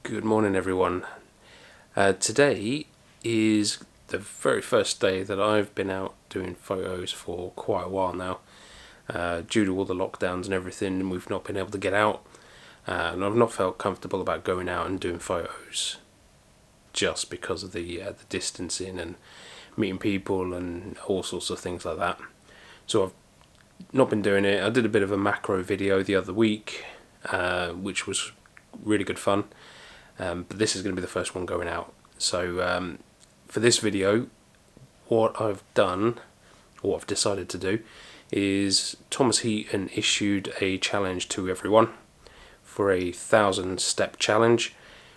Good morning, everyone. Today is the very first day that I've been out doing photos for quite a while now. Due to all the lockdowns and everything, we've not been able to get out, and I've not felt comfortable about going out and doing photos just because of the distancing and meeting people and all sorts of things like that. So I've not been doing it. I did a bit of a macro video the other week, which was really good fun. But this is going to be the first one going out. So for this video, what I've done, or what I've decided to do, is Thomas Heaton issued a challenge to everyone for a 1,000-step challenge,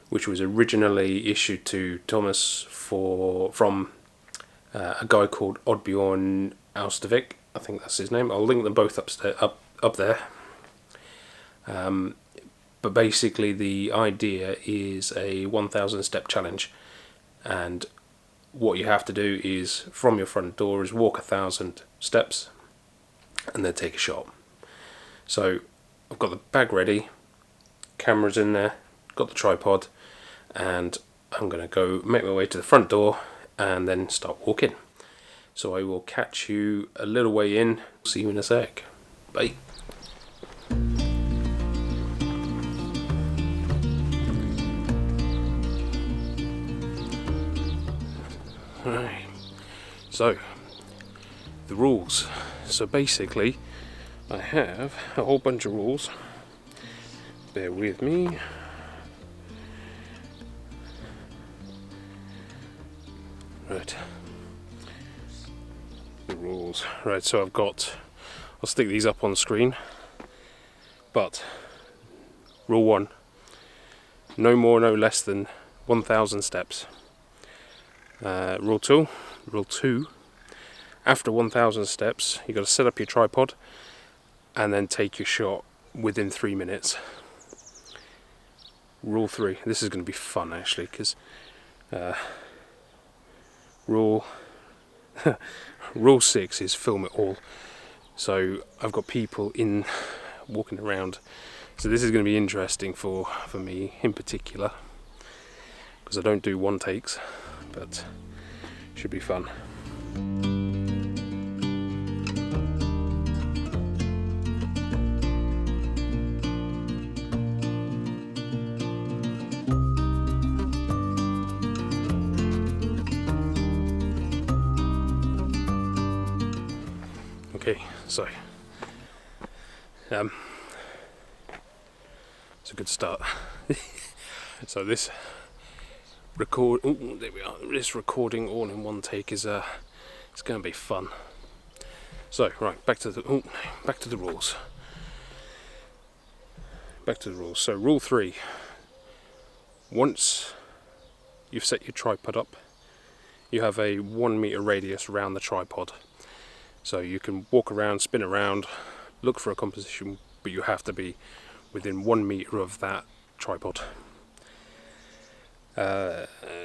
which was originally issued to Thomas from a guy called Oddbjørn Austevik. I think that's his name. I'll link them both up there. But basically the idea is a 1,000 step challenge, and what you have to do is from your front door is walk 1,000 steps and then take a shot. So I've got the bag ready, cameras in there, got the tripod, and I'm going to go make my way to the front door and then start walking. So I will catch you a little way in. See you in a sec. Bye. Right, so the rules. So basically I have a whole bunch of rules. Bear with me. Right, the rules. Right, so I'll stick these up on the screen. But rule 1, no more, no less than 1,000 steps. Rule 2, after 1,000 steps you've got to set up your tripod and then take your shot within 3 minutes. Rule 3, this is going to be fun actually, because rule 6 is film it all. So I've got people walking around, so this is going to be interesting for me in particular, because I don't do one takes, but should be fun. Okay, so it's a good start. So this there we are. This recording all in one take is it's going to be fun. So right, back to the rules. So rule 3: once you've set your tripod up, you have a 1 meter radius around the tripod. So you can walk around, spin around, look for a composition, but you have to be within 1 meter of that tripod.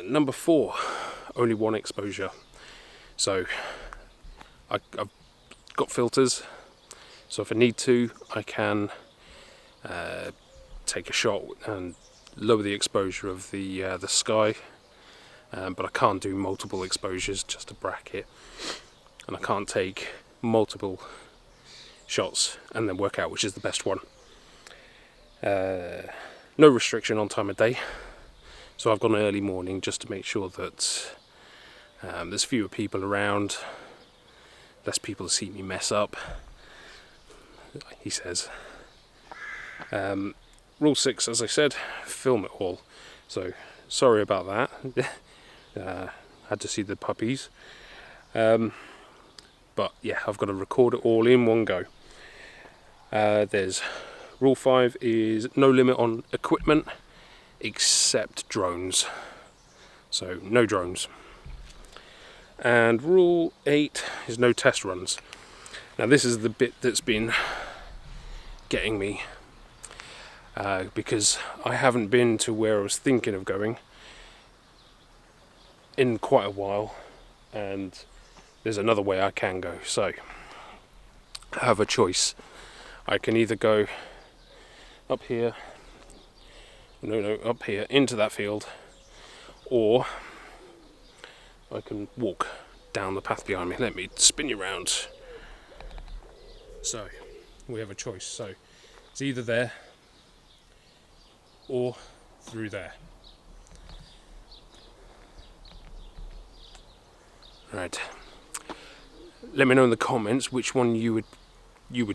Number 4, only one exposure. So I've got filters, so if I need to I can take a shot and lower the exposure of the sky, but I can't do multiple exposures, just a bracket, and I can't take multiple shots and then work out which is the best one. No restriction on time of day. So I've gone early morning just to make sure that there's fewer people around, less people to see me mess up, he says. Rule 6, as I said, film it all. So sorry about that. Had to see the puppies. But yeah, I've got to record it all in one go. There's rule 5 is no limit on equipment except drones, so no drones. And rule 8 is no test runs. Now this is the bit that's been getting me, because I haven't been to where I was thinking of going in quite a while, and there's another way I can go. So I have a choice. I can either go up here no, up here, into that field, or I can walk down the path behind me. Let me spin you round. So, we have a choice. So, it's either there or through there. Right. Let me know in the comments which one you would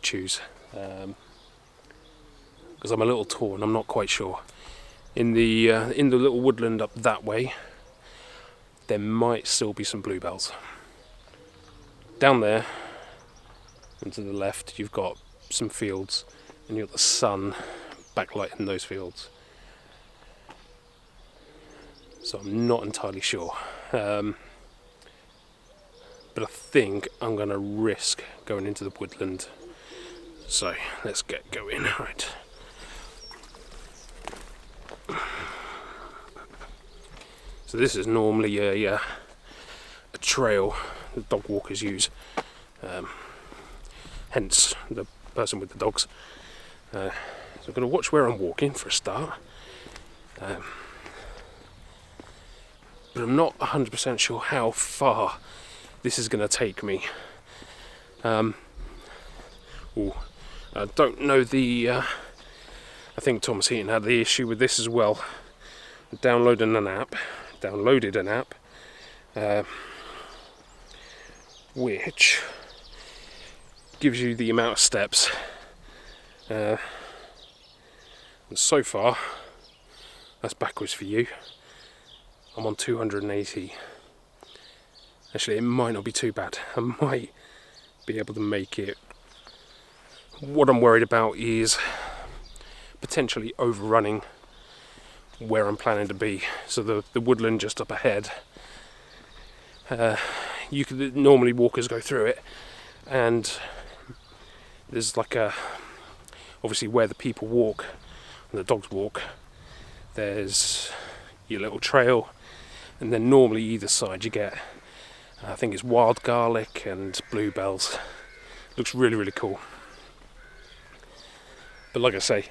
choose. Because I'm a little torn. I'm not quite sure. In the little woodland up that way, there might still be some bluebells. Down there, and to the left, you've got some fields, and you've got the sun backlighting those fields. So I'm not entirely sure. But I think I'm going to risk going into the woodland. So let's get going. Right. So this is normally a trail that dog walkers use. Hence the person with the dogs. So I'm going to watch where I'm walking for a start. But I'm not 100% sure how far this is going to take me. I don't know I think Thomas Heaton had the issue with this as well. Downloaded an app, which gives you the amount of steps. And so far, that's backwards for you. I'm on 280. Actually, it might not be too bad. I might be able to make it. What I'm worried about is potentially overrunning where I'm planning to be. So the woodland just up ahead, you could normally walkers go through it, and there's like obviously where the people walk and the dogs walk, there's your little trail, and then normally either side you get I think it's wild garlic and bluebells. Looks really, really cool. But like I say,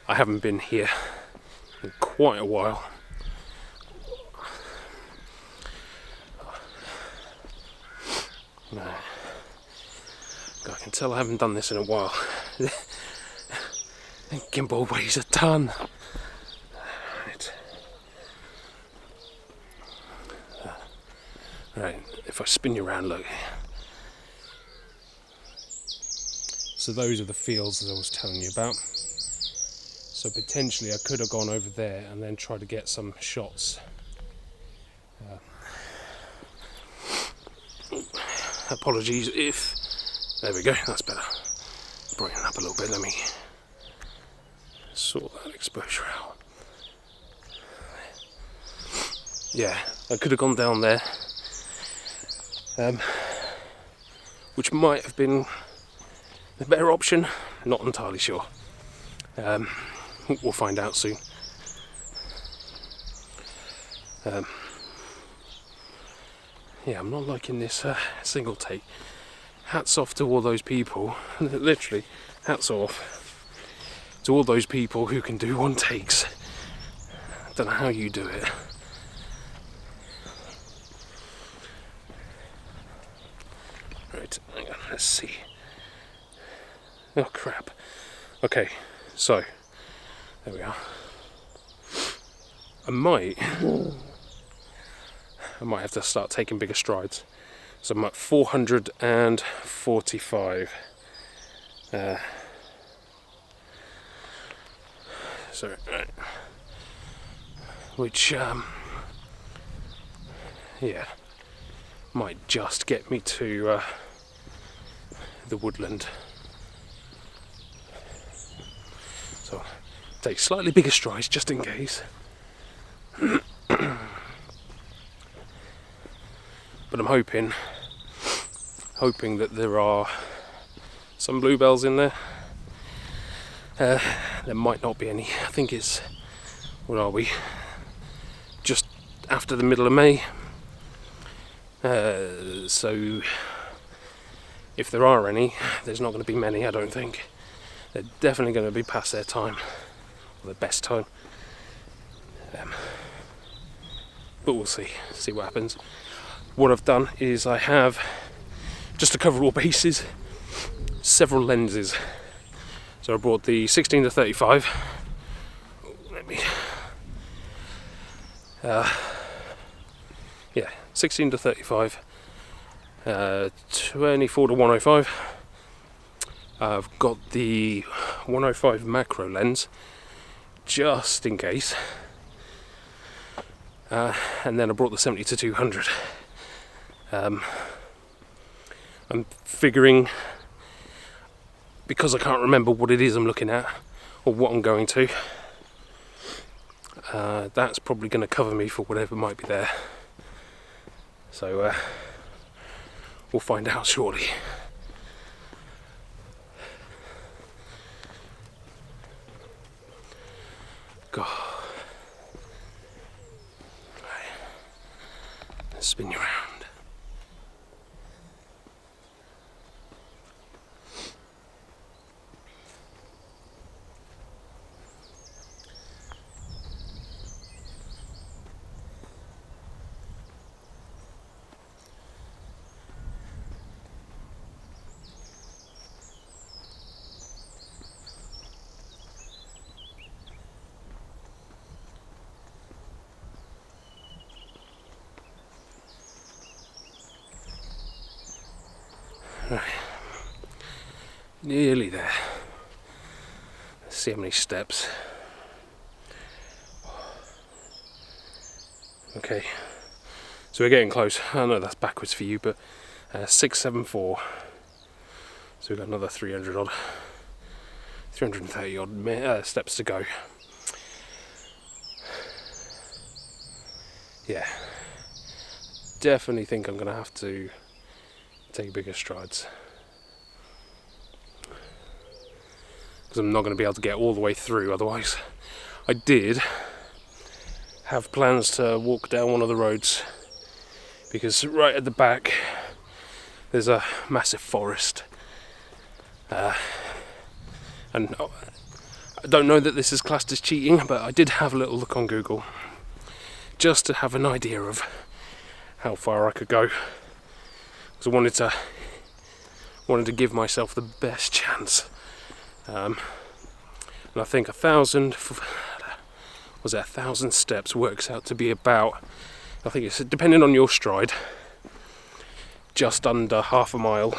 I haven't been here in quite a while. No. I can tell I haven't done this in a while. Gimbal weighs a ton. Right, if I spin you around, look. So those are the fields that I was telling you about. So potentially I could have gone over there and then tried to get some shots. Apologies if... There we go, that's better. Bring it up a little bit, let me sort that exposure out. Yeah, I could have gone down there. Which might have been the better option, not entirely sure. We'll find out soon. Yeah, I'm not liking this single take. Hats off to all those people, literally, hats off to all those people who can do one takes. I don't know how you do it. Right, hang on, let's see. Oh crap. Okay, so, there we are. I might have to start taking bigger strides. So I'm at 445. So, right. Which, yeah, might just get me to the woodland. So, take slightly bigger strides just in case. But I'm hoping that there are some bluebells in there. There might not be any. I think it's, what are we? Just after the middle of May. So if there are any, there's not going to be many, I don't think. They're definitely going to be past their time, or their best time. but we'll see what happens. What I've done is I have, just to cover all bases, several lenses. So I brought the 16 to 35. Let me, 16 to 35, 24 to 105. I've got the 105 macro lens, just in case. And then I brought the 70 to 200. I'm figuring, because I can't remember what it is I'm looking at or what I'm going to, that's probably going to cover me for whatever might be there. So we'll find out shortly. God. Right. Let's spin you around. Right. Nearly there. Let's see how many steps. Okay, so we're getting close. I know that's backwards for you, but 674. So we've got another 300 odd, 330 odd steps to go. Yeah, definitely think I'm going to have to take bigger strides, because I'm not going to be able to get all the way through otherwise. I did have plans to walk down one of the roads, because right at the back there's a massive forest, and I don't know that this is classed as cheating, but I did have a little look on Google just to have an idea of how far I could go. I wanted to give myself the best chance, and I think 1,000 steps works out to be about, I think it's, depending on your stride, just under half a mile.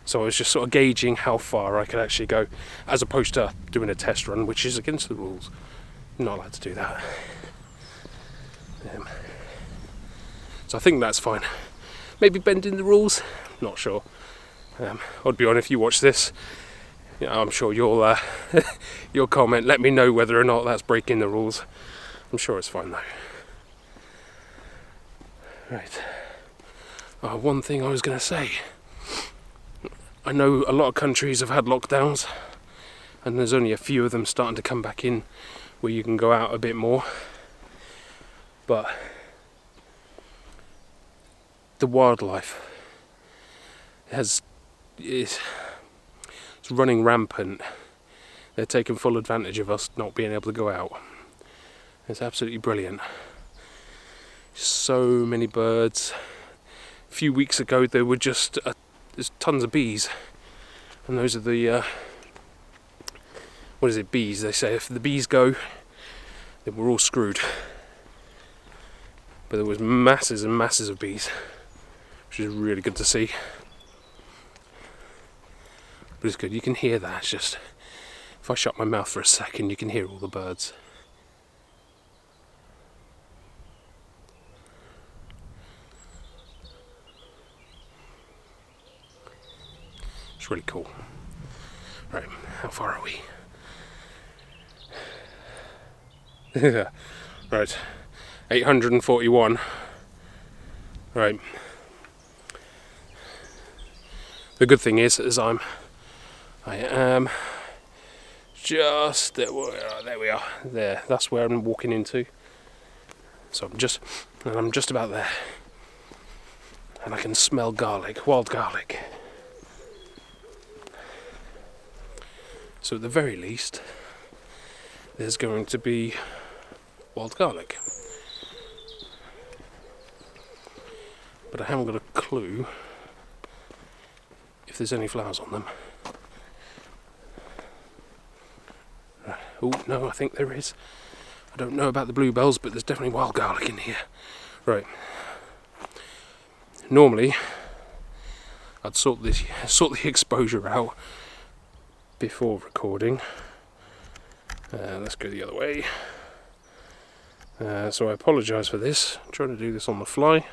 So I was just sort of gauging how far I could actually go, as opposed to doing a test run, which is against the rules. I'm not allowed to do that. So I think that's fine. Maybe bending the rules, not sure. Oddbjørn, if you watch this, I'm sure you'll comment, let me know whether or not that's breaking the rules. I'm sure it's fine though. Right. One thing I was going to say. I know a lot of countries have had lockdowns, and there's only a few of them starting to come back in where you can go out a bit more. But the wildlife it's running rampant. They're taking full advantage of us not being able to go out. It's absolutely brilliant. So many birds. A few weeks ago there were just there's tons of bees, and those are the bees. They say if the bees go, then we're all screwed. But there was masses and masses of bees, which is really good to see. But it's good, you can hear that. It's just, if I shut my mouth for a second, you can hear all the birds. It's really cool. Right, how far are we? Right, 841. Right. The good thing is I am just there we are. There. That's where I'm walking into. So I'm just about there. And I can smell garlic, wild garlic. So at the very least, there's going to be wild garlic. But I haven't got a clue if there's any flowers on them. Right. Oh no, I think there is. I don't know about the bluebells, but there's definitely wild garlic in here. Right. Normally, I'd sort the exposure out before recording. Let's go the other way. So I apologise for this. I'm trying to do this on the fly.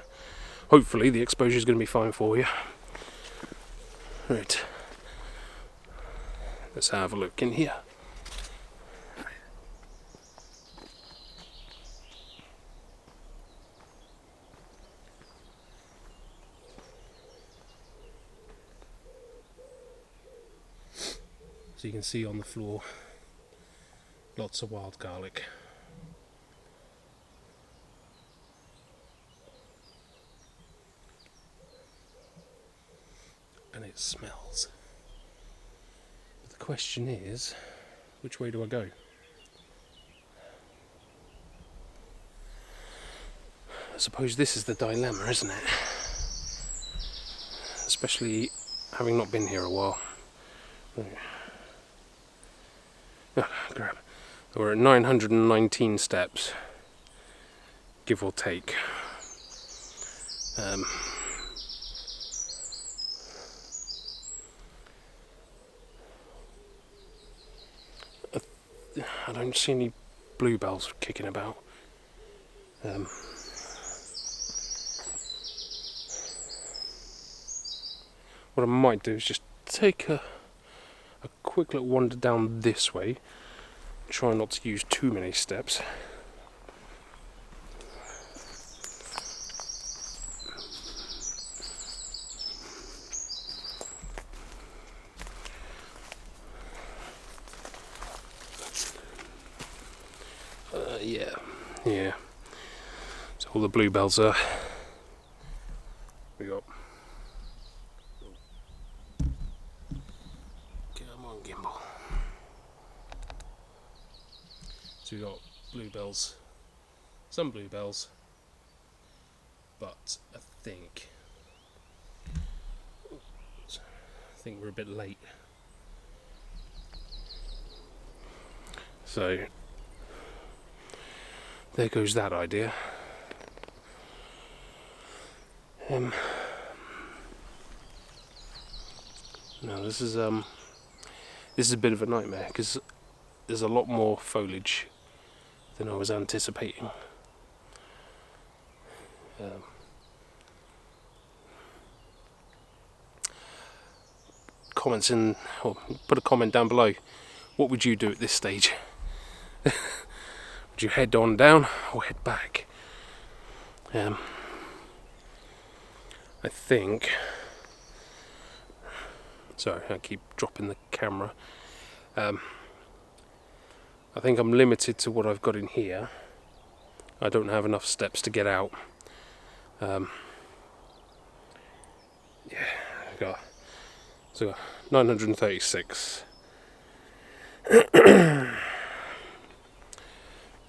Hopefully the exposure is going to be fine for you. Right. Let's have a look in here. So you can see on the floor lots of wild garlic. And it smells. But the question is, which way do I go? I suppose this is the dilemma, isn't it? Especially having not been here a while. Oh, grab. We're at 919 steps, give or take. I don't see any bluebells kicking about. What I might do is just take a quick little wander down this way. Try not to use too many steps. Yeah. So all the bluebells are. We got. Come on, gimbal. So we got bluebells, some bluebells, but I think we're a bit late. So there goes that idea. No, this is a bit of a nightmare because there's a lot more foliage than I was anticipating. Comments in, or put a comment down below. What would you do at this stage? Would you head on down or head back? I think. Sorry, I keep dropping the camera. I think I'm limited to what I've got in here. I don't have enough steps to get out. Yeah, I got 936.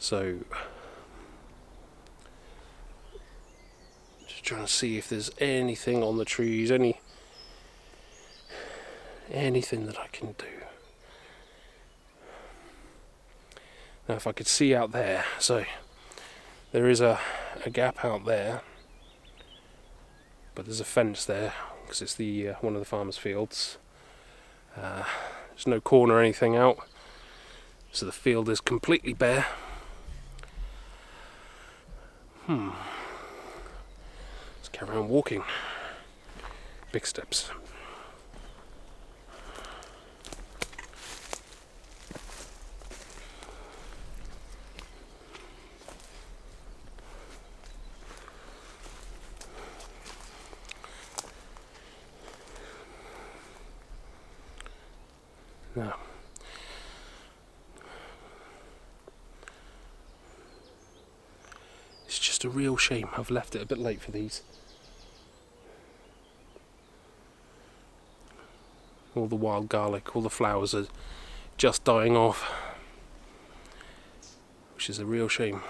So, just trying to see if there's anything on the trees, anything that I can do. Now, if I could see out there, so there is a gap out there, but there's a fence there because it's the one of the farmers' fields. There's no corn or anything out, so the field is completely bare. Let's carry on walking. Big steps. Now, it's just a real shame I've left it a bit late for these. All the wild garlic, all the flowers are just dying off, which is a real shame.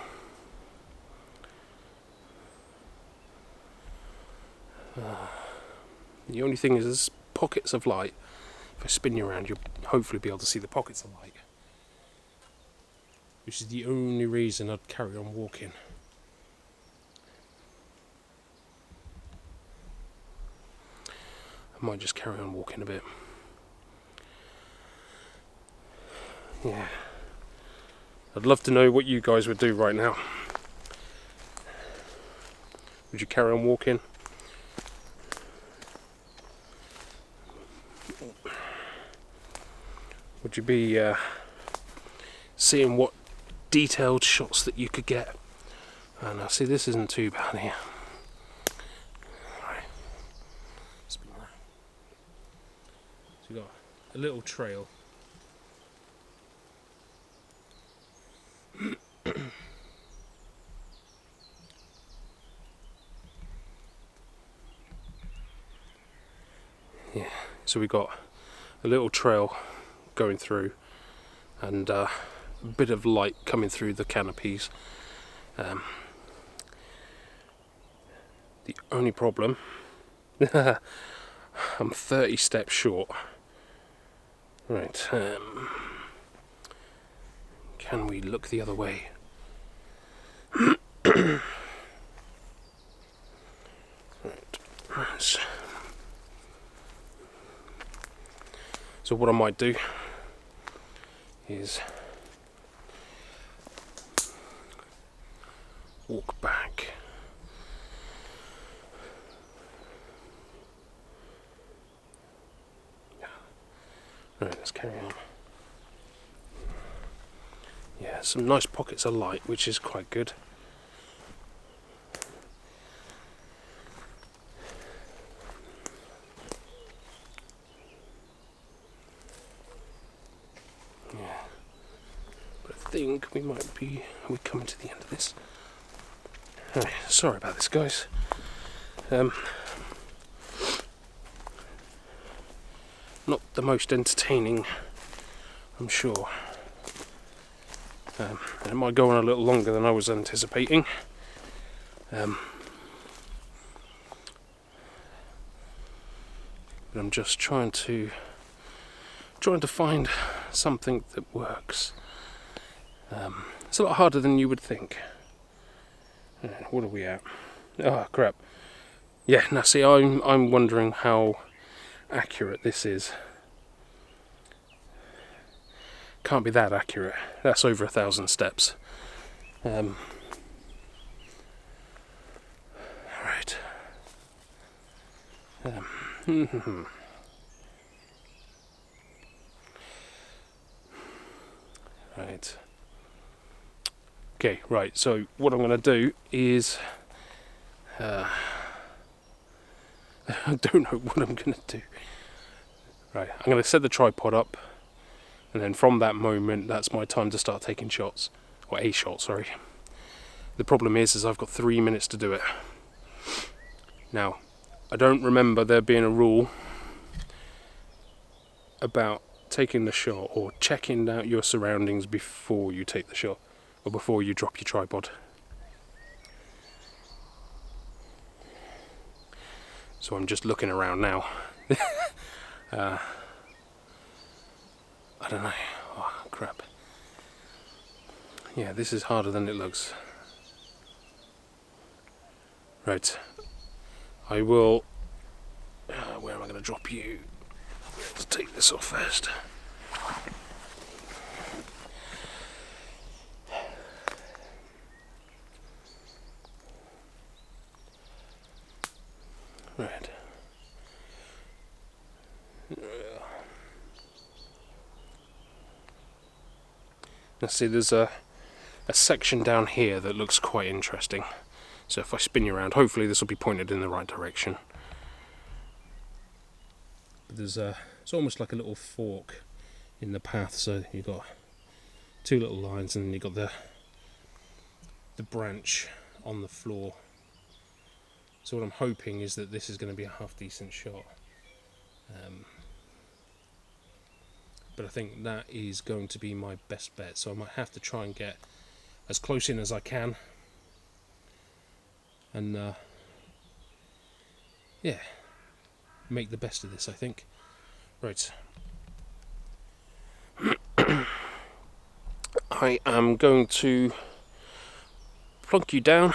The only thing is there's pockets of light. If I spin you around, you'll hopefully be able to see the pockets of light. Which is the only reason I'd carry on walking. I might just carry on walking a bit. Yeah. I'd love to know what you guys would do right now. Would you carry on walking? Would you be seeing what detailed shots that you could get? And I see this isn't too bad here. Right. Spin around. So we've got a little trail. Yeah, so we've got a little trail going through and a bit of light coming through the canopies. The only problem, I'm 30 steps short. Right, can we look the other way? Right. So what I might do is walk back. Right, let's carry on. Yeah, some nice pockets of light, which is quite good. Yeah, but I think we're coming to the end of this. Right, sorry about this, guys. Not the most entertaining, I'm sure. It might go on a little longer than I was anticipating. But I'm just trying to find something that works. It's a lot harder than you would think. What are we at? Oh crap! Yeah, now see, I'm wondering how accurate this is. Can't be that accurate. That's over 1,000 steps. Right. Right. Okay, right, so what I'm going to do is I don't know what I'm going to do. Right, I'm going to set the tripod up, and then from that moment, that's my time to start taking shots. Or a shot, sorry. The problem is I've got 3 minutes to do it. Now, I don't remember there being a rule about taking the shot or checking out your surroundings before you take the shot. Or before you drop your tripod. So I'm just looking around now. I don't know. Oh, crap. Yeah, this is harder than it looks. Right. I will... where am I going to drop you? Let's take this off first. Right. Let's see, there's a section down here that looks quite interesting. So if I spin you around, hopefully this will be pointed in the right direction. There's it's almost like a little fork in the path, so you've got two little lines and then you've got the branch on the floor. So what I'm hoping is that this is going to be a half decent shot. But I think that is going to be my best bet, so I might have to try and get as close in as I can and yeah, make the best of this, I think. Right. I am going to plonk you down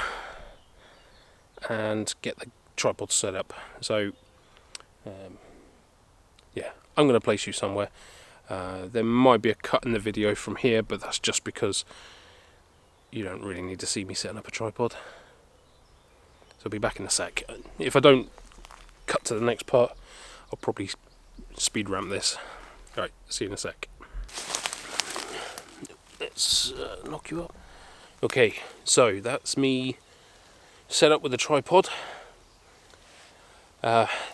and get the tripod set up. So, yeah, I'm going to place you somewhere. There might be a cut in the video from here, but that's just because you don't really need to see me setting up a tripod. So I'll be back in a sec. If I don't cut to the next part, I'll probably speed ramp this. Right, see you in a sec. Let's knock you up. Okay, so that's me set up with the tripod.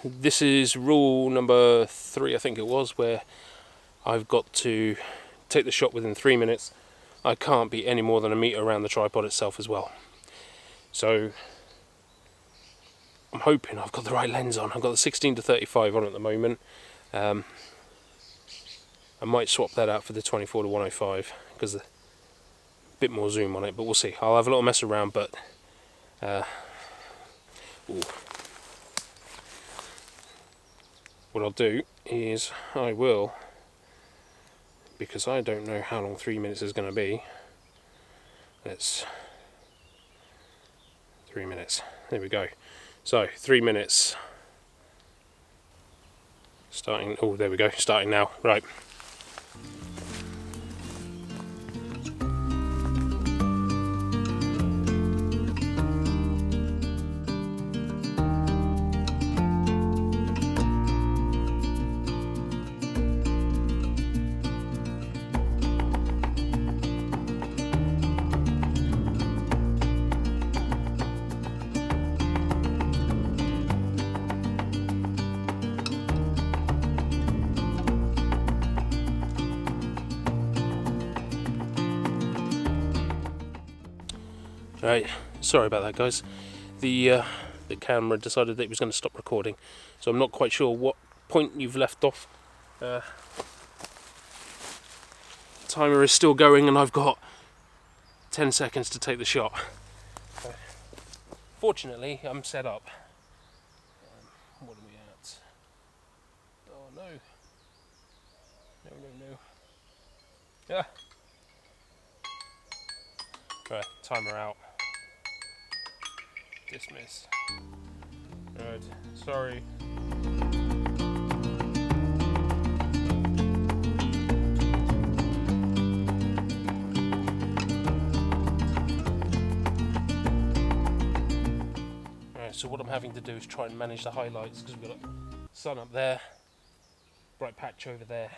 This is rule number 3, I think it was, where I've got to take the shot within 3 minutes. I can't be any more than a metre around the tripod itself as well. So I'm hoping I've got the right lens on. I've got the 16-35 on at the moment. I might swap that out for the 24-105 because a bit more zoom on it, but we'll see. I'll have a little mess around, but what I'll do is I will, because I don't know how long 3 minutes is going to be. Let's 3 minutes. There we go. So 3 minutes. Starting. Oh, there we go. Starting now. Right. Right, sorry about that, guys. The camera decided that it was going to stop recording, so I'm not quite sure what point you've left off. Timer is still going, and I've got 10 seconds to take the shot. Fortunately, I'm set up. What are we at? Oh no! No! Yeah. Right, timer out. Dismiss. Right, sorry. Right, so what I'm having to do is try and manage the highlights because we've got a sun up there, bright patch over there.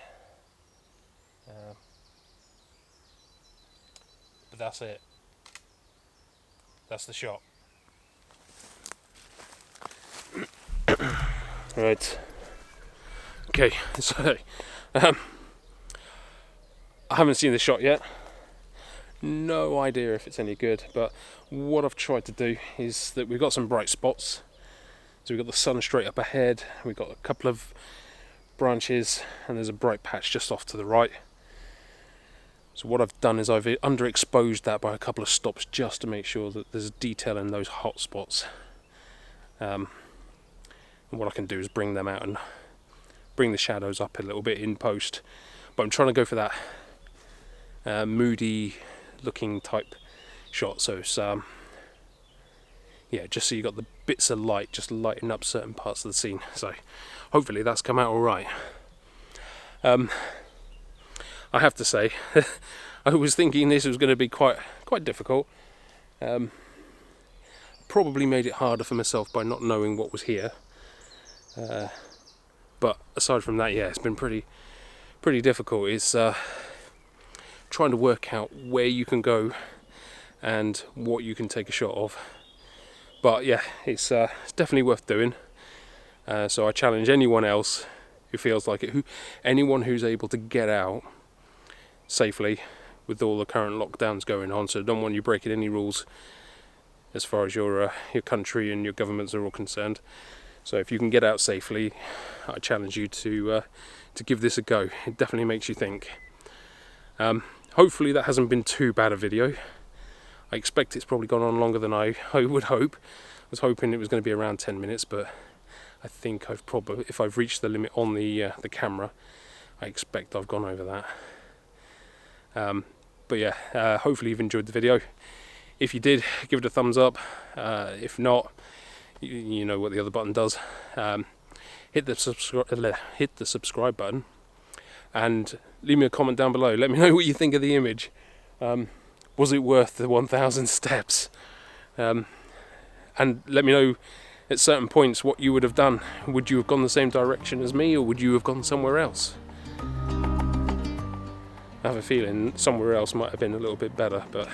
But that's it. That's the shot. Right. Okay, so I haven't seen the shot yet. No idea if it's any good, but what I've tried to do is that we've got some bright spots. So we've got the sun straight up ahead, we've got a couple of branches, and there's a bright patch just off to the right. So what I've done is I've underexposed that by a couple of stops just to make sure that there's detail in those hot spots. And what I can do is bring them out and bring the shadows up a little bit in post. But I'm trying to go for that moody looking type shot. So it's, yeah, just so you got the bits of light just lighting up certain parts of the scene. So hopefully that's come out all right. I have to say, I was thinking this was going to be quite difficult. Probably made it harder for myself by not knowing what was here. But aside from that, yeah, it's been pretty difficult. It's trying to work out where you can go and what you can take a shot of. But yeah, it's definitely worth doing. So I challenge anyone else who feels like it, anyone who's able to get out safely with all the current lockdowns going on. So I don't want you breaking any rules as far as your country and your governments are all concerned. So if you can get out safely, I challenge you to give this a go. It definitely makes you think. Hopefully that hasn't been too bad a video. I expect it's probably gone on longer than I would hope. I was hoping it was going to be around 10 minutes, but I think I've probably, if I've reached the limit on the camera, I expect I've gone over that. But yeah, hopefully you've enjoyed the video. If you did, give it a thumbs up. If not, you know what the other button does. Hit the subscribe button, and leave me a comment down below. Let me know what you think of the image. Was it worth the 1,000 steps? And let me know at certain points what you would have done. Would you have gone the same direction as me, or would you have gone somewhere else? I have a feeling somewhere else might have been a little bit better, but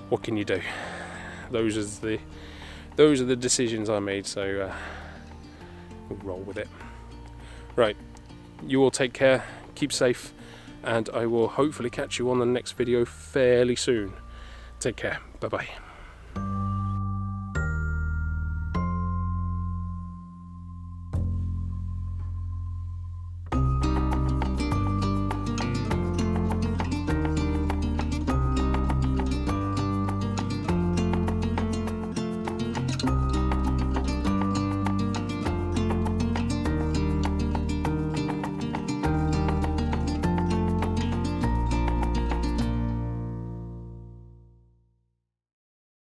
what can you do? Those are the decisions I made, so we'll roll with it. Right, you all take care, keep safe, and I will hopefully catch you on the next video fairly soon. Take care, bye bye.